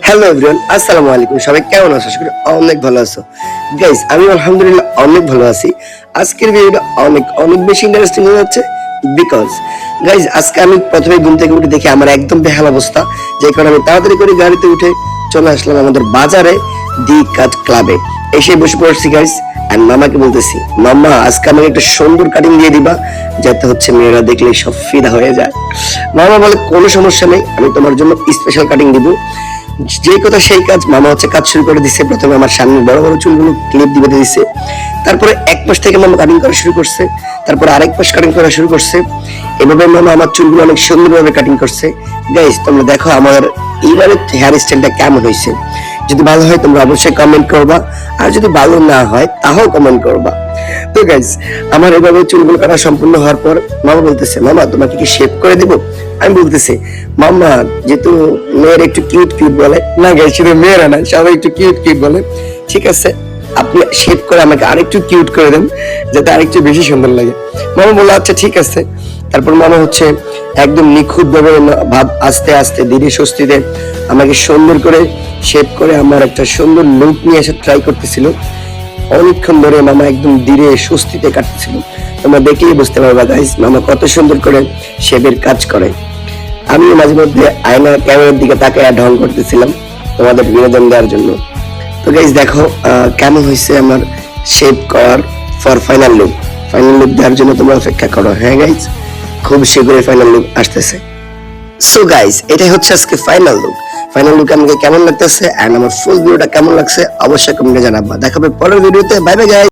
Hello everyone, আসসালামু আলাইকুম। সবাই কেমন আছো? আশা করি অনেক ভালো আছো। গাইস, আমি আলহামদুলিল্লাহ অনেক ভালো আছি। আজকের ভিডিওটা অনেক অনেক বেশি ইন্টারেস্টিং হয়ে যাচ্ছে বিকজ গাইস, আজকে আমি প্রথমে ঘুম থেকে উঠে দেখি আমার একদম বেহাল অবস্থা। যে কারণে আমি তাড়াতাড়ি করে গাড়িতে উঠে চলে আসলাম আমাদের বাজারে দি কাট ক্লাবে। এসে বসে পড়ছি গাইস, আর মামাকে বলতেছি, মামা আজকে আমাকে একটা সুন্দর কাটিং দিয়ে দিবা, যাতে হচ্ছে মেয়েরা দেখলে সব ফিদা হয়ে যায়। মামা বলে কোনো সমস্যা নেই, আমি তোমার জন্য স্পেশাল কাটিং দিব। যে কথা সেই কাজ। মামা হচ্ছে কাজ শুরু করে দিছে। প্রথমে আমার সামনে বড় বড় চুলগুলো ক্লিপ দিয়ে দিছে, তারপরে এক পাশ থেকে মামা কাটিং করা শুরু করছে, তারপরে আরেক পাশ কাটিং করা শুরু করছে। এভাবে মামা আমার চুলগুলো অনেক সুন্দরভাবে কাটিং করছে। গাইস, তোমরা দেখো আমার এইভাবে হেয়ার স্টাইলটা কেমন হয়েছে। যদি ভালো হয় তোমরা অবশ্যই কমেন্ট করবা, আর যদি ভালো না হয় তাও কমেন্ট করবা। তো গাইস, আমার এভাবে চুলগুলো কাটা সম্পূর্ণ হওয়ার পর মামা বলতেছে, মামা তোমাকে কি শেভ করে দিব? আমি বলতেছি, মামা যেহেতু মেয়ের একটু কিউট কিউট বলে না, গাইস শুধু মেয়েরা না, সবাই একটু কিউট কিউট বলে, ঠিক আছে আপনি শেভ করে আমাকে আরেকটু কিউট করে দেন, যাতে আরেকটু বেশি সুন্দর লাগে। মামা বললো আচ্ছা ঠিক আছে। তারপর মামা হচ্ছে একদম নিখুঁত ভাবে ভাব আস্তে আস্তে ধীরে স্বস্তিতে আমাকে সুন্দর করে শেভ করে আমার একটা সুন্দর লুক নিয়ে এসে ট্রাই করতেছিল। অনেকক্ষণ ধরে মামা একদম ধীরে স্বস্তিতে কাটতেছিল। তোমরা দেখেই বুঝতে পারবা গাইস, মামা কত সুন্দর করে শেভের কাজ করে। আমি মাঝে মধ্যে আয়না ক্যামেরার দিকে তাকায় ঢং করতেছিলাম তোমাদের বিনোদন দেওয়ার জন্য। তো গাইস দেখো কেমন হয়েছে আমার শেভ করার for final look. Final look দেওয়ার জন্য তোমরা অপেক্ষা করো। হ্যাঁ গাইস, খুব শীঘ্রই ফাইনাল লুক আসতেছে। সো গাইস, এটাই হচ্ছে আজকে ফাইনাল লুক। ফাইনাল লুক আমাকে কেমন লাগতেছে এন্ড আমার ফুল ভিডিওটা কেমন লাগছে অবশ্যই কমেন্টে জানাবা। দেখা হবে পরের ভিডিওতে। Bye bye guys.